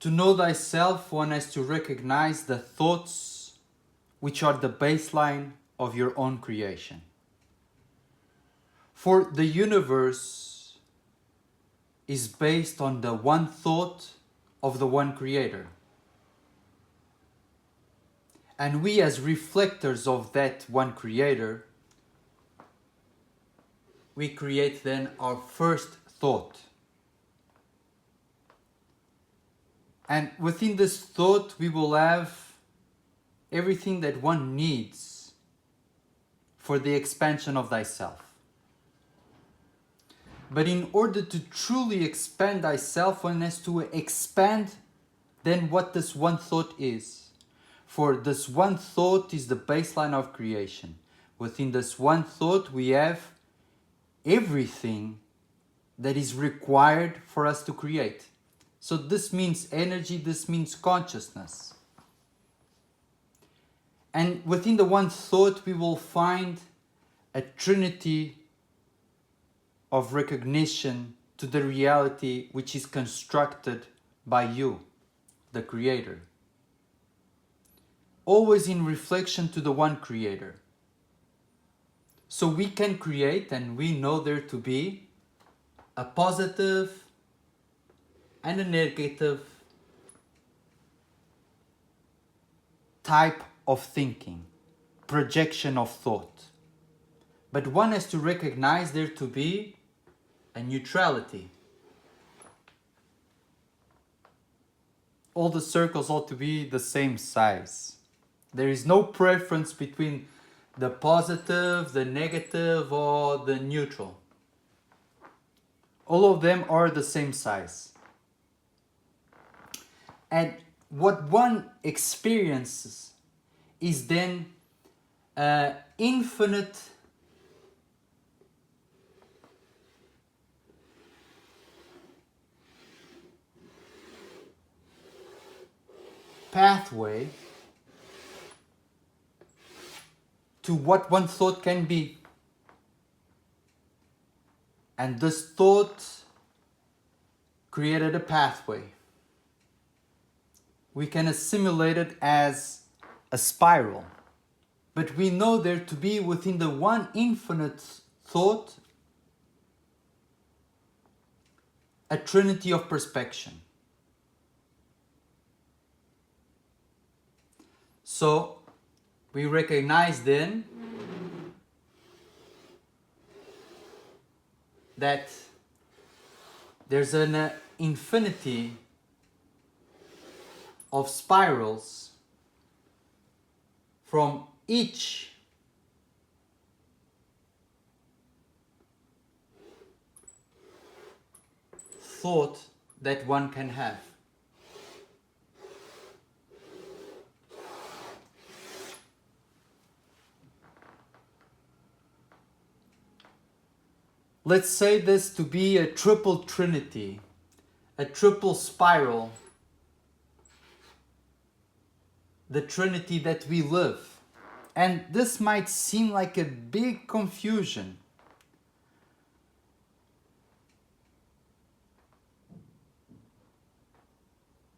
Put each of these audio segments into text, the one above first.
To know thyself, one has to recognize the thoughts which are the baseline of your own creation. For the universe is based on the one thought of the one creator. And we, as reflectors of that one creator, we create then our first thought. And within this thought, we will have everything that one needs for the expansion of thyself. But in order to truly expand thyself, one has to expand then what this one thought is. For this one thought is the baseline of creation. Within this one thought, we have everything that is required for us to create. So this means energy, this means consciousness. And within the one thought, we will find a trinity of recognition to the reality which is constructed by you, the creator. Always in reflection to the one creator. So we can create, and we know there to be a positive and a negative type of thinking, projection of thought. But one has to recognize there to be a neutrality. All the circles ought to be the same size. There is no preference between the positive, the negative, or the neutral. All of them are the same size. And what one experiences is then infinite pathway to what one thought can be. And this thought created a pathway. We can assimilate it as a spiral. But we know there to be within the one infinite thought a trinity of perspection. So we recognize then that there's an infinity of spirals from each thought that one can have. Let's say this to be a triple trinity, a triple spiral, the trinity that we live. And this might seem like a big confusion.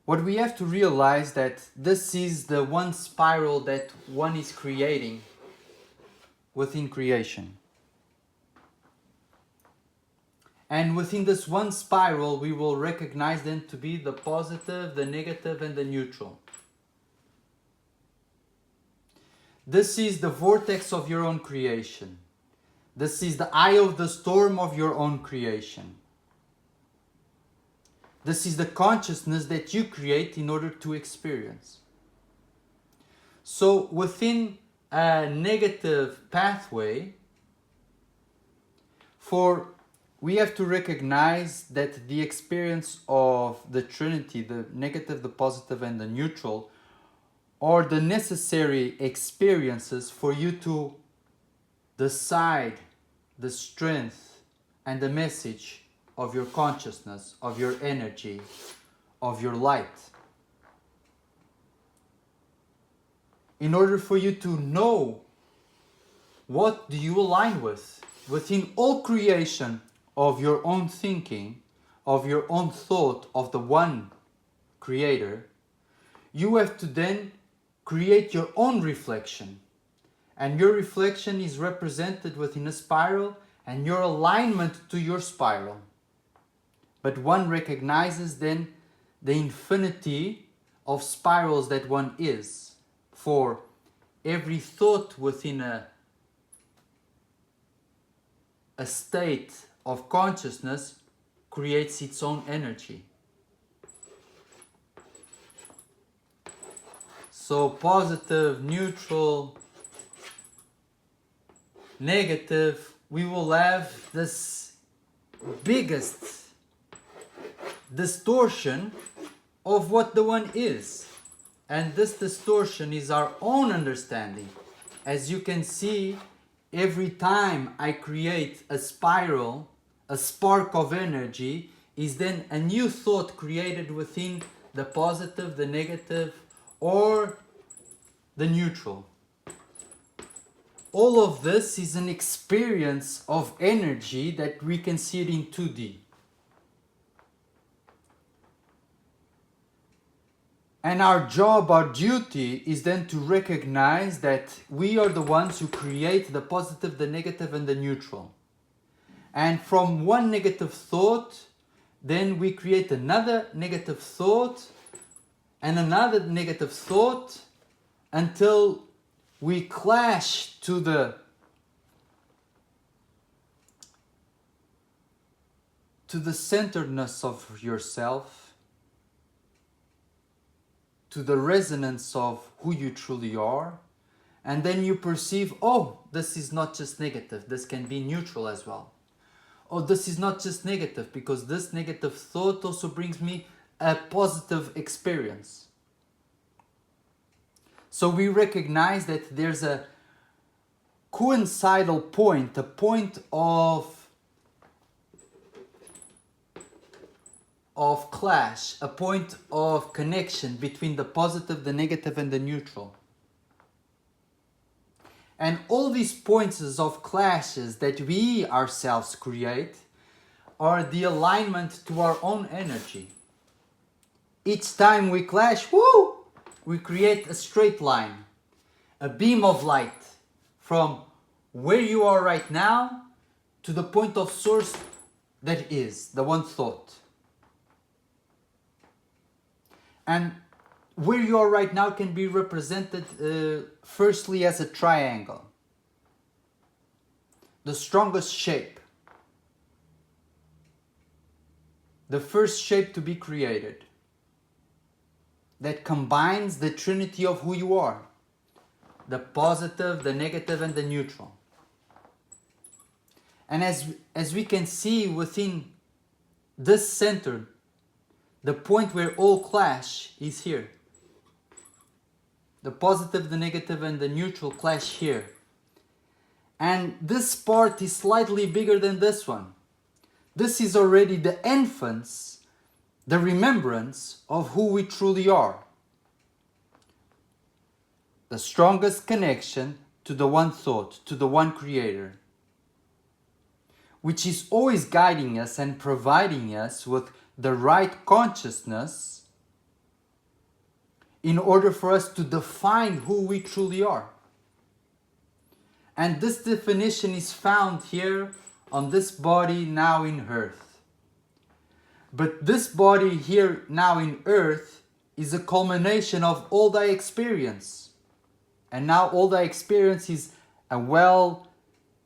What we have to realize that this is the one spiral that one is creating within creation. And within this one spiral, we will recognize them to be the positive, the negative, and the neutral. This is the vortex of your own creation. This is the eye of the storm of your own creation. This is the consciousness that you create in order to experience. So within a negative pathway, we have to recognize that the experience of the Trinity, the negative, the positive, and the neutral, are the necessary experiences for you to decide the strength and the message of your consciousness, of your energy, of your light. In order for you to know what do you align with within all creation of your own thinking, of your own thought, of the one creator, you have to then create your own reflection. And your reflection is represented within a spiral and your alignment to your spiral. But one recognizes then the infinity of spirals that one is. For every thought within a state of consciousness creates its own energy. So positive, neutral, negative, we will have this biggest distortion of what the one is. And this distortion is our own understanding. As you can see, every time I create a spiral, a spark of energy is then a new thought created within the positive, the negative, or the neutral. All of this is an experience of energy that we can see it in 2D. And our job, our duty is then to recognize that we are the ones who create the positive, the negative, and the neutral. And from one negative thought, then we create another negative thought and another negative thought until we clash to the centeredness of yourself, to the resonance of who you truly are, and then you perceive, oh, this is not just negative, this can be neutral as well. Oh, this is not just negative, because this negative thought also brings me a positive experience. So we recognize that there's a coincidental point, a point of clash, a point of connection between the positive, the negative, and the neutral. And all these points of clashes that we ourselves create are the alignment to our own energy. Each time we clash, woo, we create a straight line, a beam of light from where you are right now to the point of source that is, the one thought. And where you are right now can be represented firstly as a triangle. The strongest shape. The first shape to be created. That combines the trinity of who you are. The positive, the negative, and the neutral. And as we can see within this center, the point where all clash is here. The positive, the negative, and the neutral clash here. And this part is slightly bigger than this one. This is already the infants, the remembrance of who we truly are. The strongest connection to the one thought, to the one creator, which is always guiding us and providing us with the right consciousness in order for us to define who we truly are. And this definition is found here on this body now in earth. But this body here now in earth is a culmination of all thy experience. And now all thy experience is a well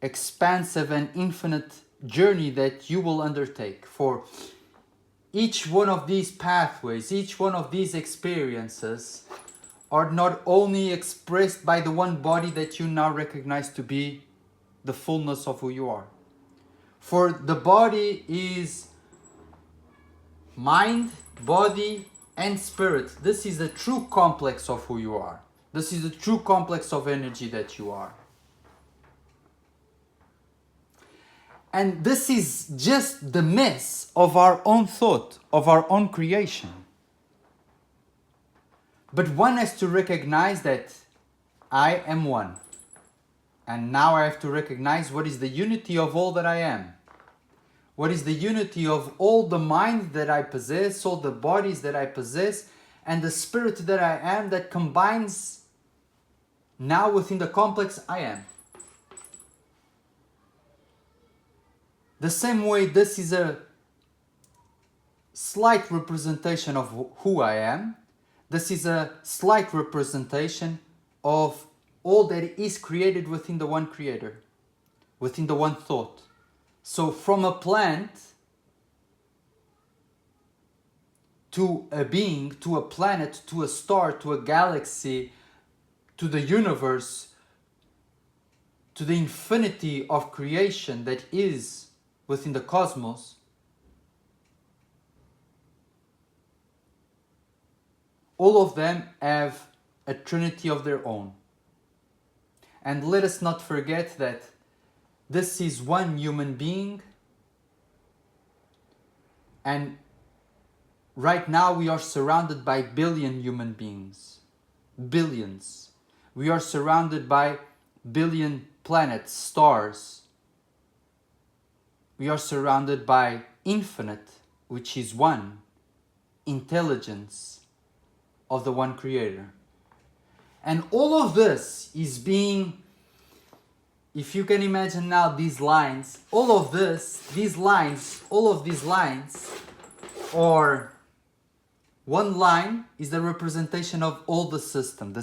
expansive and infinite journey that you will undertake. For each one of these pathways, each one of these experiences are not only expressed by the one body that you now recognize to be the fullness of who you are. For the body is mind, body, and spirit. This is the true complex of who you are. This is the true complex of energy that you are. And this is just the mess of our own thought, of our own creation. But one has to recognize that I am one. And now I have to recognize what is the unity of all that I am. What is the unity of all the mind that I possess, all the bodies that I possess, and the spirit that I am that combines now within the complex I am. The same way this is a slight representation of who I am, this is a slight representation of all that is created within the one creator, within the one thought. So from a plant to a being, to a planet, to a star, to a galaxy, to the universe, to the infinity of creation that is within the cosmos, all of them have a trinity of their own. And let us not forget that this is one human being, and right now we are surrounded by billion human beings. Billions. We are surrounded by billion planets, stars. We are surrounded by infinite, which is one, intelligence of the one creator. And all of this is being, if you can imagine now these lines, all of these lines, or one line is the representation of all the system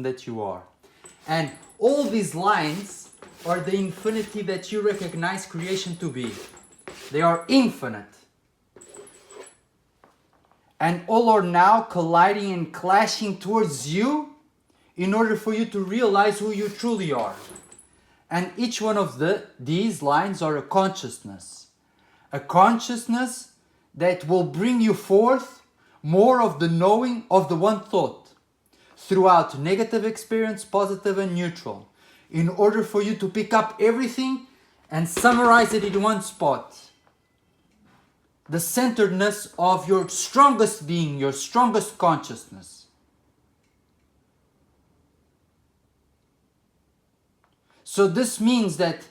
that you are. And all these lines are the infinity that you recognize creation to be. They are infinite. And all are now colliding and clashing towards you in order for you to realize who you truly are. And each one of these lines are a consciousness that will bring you forth more of the knowing of the one thought throughout negative experience, positive and neutral, in order for you to pick up everything and summarize it in one spot. The centeredness of your strongest being, your strongest consciousness. So this means that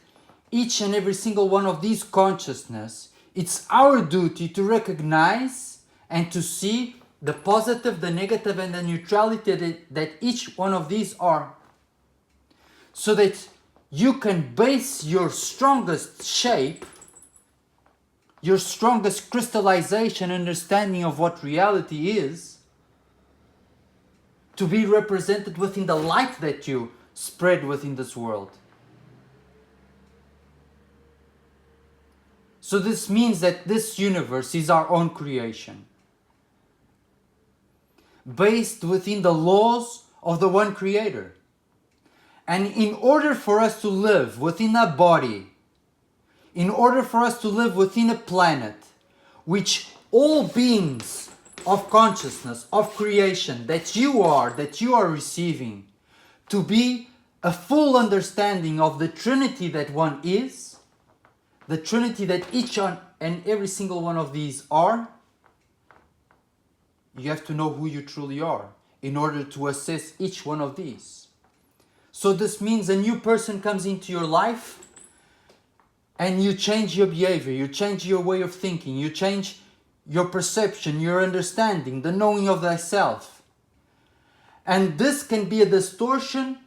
each and every single one of these consciousness, it's our duty to recognize and to see the positive, the negative, and the neutrality that each one of these are. So that you can base your strongest shape, your strongest crystallization understanding of what reality is, to be represented within the light that you spread within this world. So this means that this universe is our own creation, based within the laws of the one creator. And in order for us to live within a body, in order for us to live within a planet, which all beings of consciousness, of creation, that you are receiving, to be a full understanding of the Trinity that one is, the Trinity that each and every single one of these are, you have to know who you truly are in order to assess each one of these. So this means a new person comes into your life and you change your behavior, you change your way of thinking, you change your perception, your understanding, the knowing of thyself. And this can be a distortion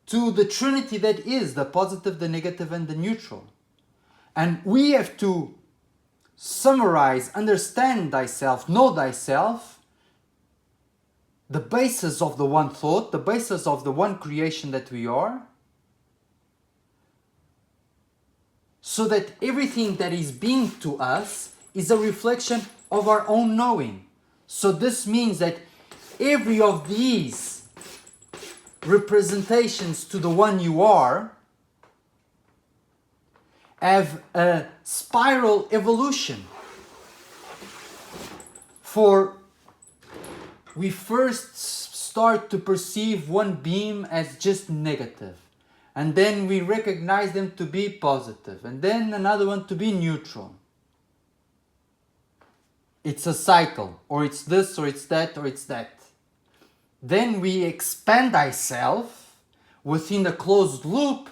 to the Trinity that is the positive, the negative, and the neutral. And we have to summarize, understand thyself, know thyself, the basis of the one thought, the basis of the one creation that we are, so that everything that is being to us is a reflection of our own knowing. So this means that every of these representations to the one you are have a spiral evolution. For we first start to perceive one beam as just negative, and then we recognize them to be positive, and then another one to be neutral. It's a cycle, or it's this, or it's that, or it's that. Then we expand ourselves within a closed loop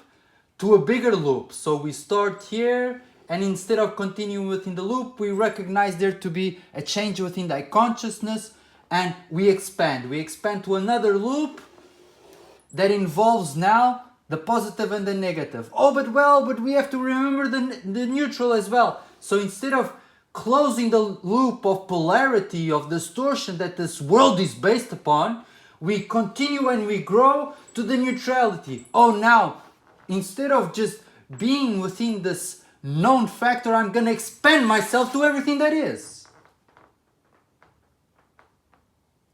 to a bigger loop. So we start here and instead of continuing within the loop, we recognize there to be a change within thy consciousness, and we expand. We expand to another loop that involves now the positive and the negative. Oh, but we have to remember the neutral as well. So instead of closing the loop of polarity, of distortion that this world is based upon, we continue and we grow to the neutrality. Oh, now, instead of just being within this known factor, I'm going to expand myself to everything that is.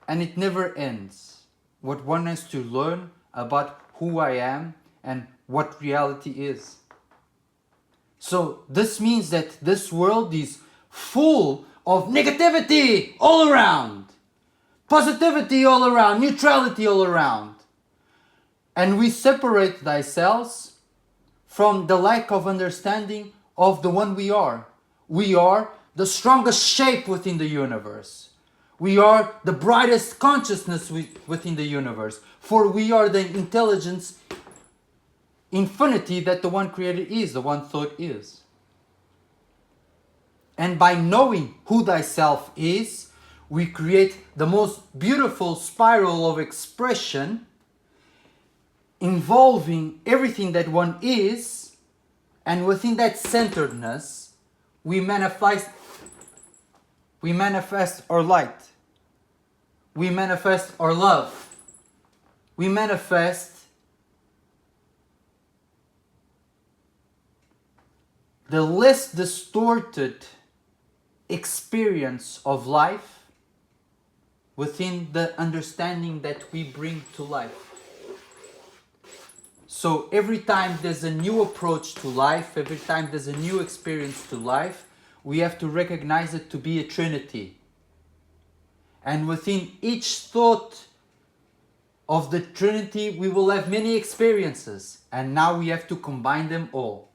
And it never ends. What one has to learn about who I am and what reality is. So this means that this world is full of negativity all around, positivity all around, neutrality all around. And we separate thyself from the lack of understanding of the one we are. We are the strongest shape within the universe. We are the brightest consciousness within the universe. For we are the intelligence, infinity that the one creator is, the one thought is. And by knowing who thyself is, we create the most beautiful spiral of expression involving everything that one is, and within that centeredness, we manifest our light. We manifest our love. We manifest the less distorted experience of life within the understanding that we bring to life. So every time there's a new approach to life, every time there's a new experience to life, we have to recognize it to be a trinity. And within each thought of the trinity, we will have many experiences. And now we have to combine them all.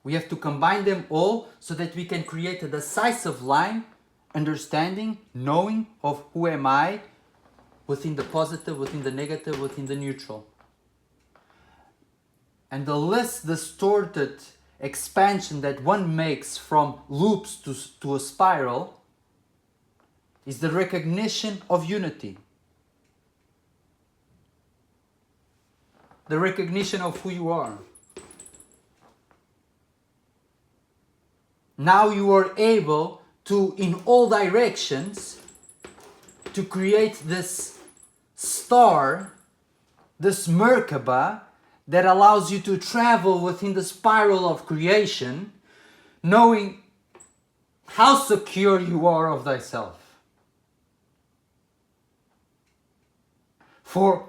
We have to combine them all so that we can create a decisive line, understanding, knowing of who am I within the positive, within the negative, within the neutral. And the less distorted expansion that one makes from loops to a spiral is the recognition of unity. The recognition of who you are. Now you are able to, in all directions, to create this star, this Merkaba, that allows you to travel within the spiral of creation, knowing how secure you are of thyself. For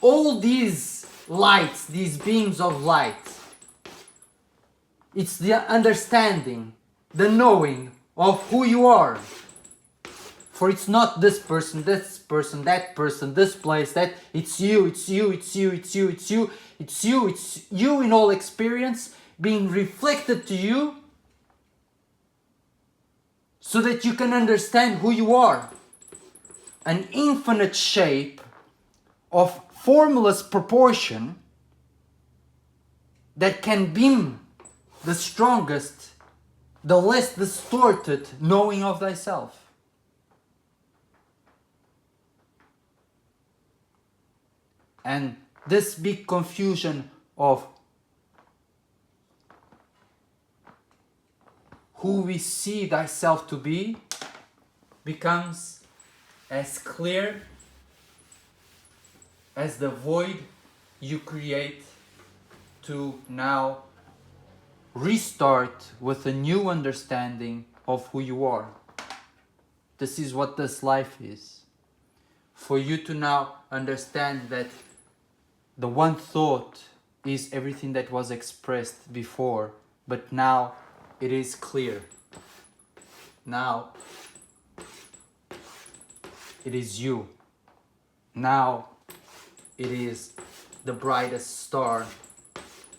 all these lights, these beams of light, it's the understanding, the knowing of who you are. For it's not this person, that person, this place, that it's you, it's you, it's you, it's you, it's you, it's you, it's you in all experience being reflected to you so that you can understand who you are. An infinite shape of formless proportion that can beam the strongest, the less distorted knowing of thyself. And this big confusion of who we see thyself to be becomes as clear as the void you create to now restart with a new understanding of who you are. This is what this life is. For you to now understand that the one thought is everything that was expressed before, but now it is clear. Now it is you. Now it is the brightest star,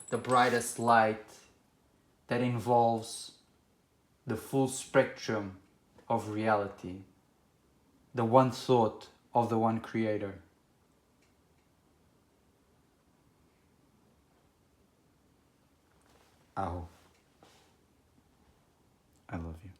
the brightest light that involves the full spectrum of reality, the one thought of the one creator. Aho. I love you.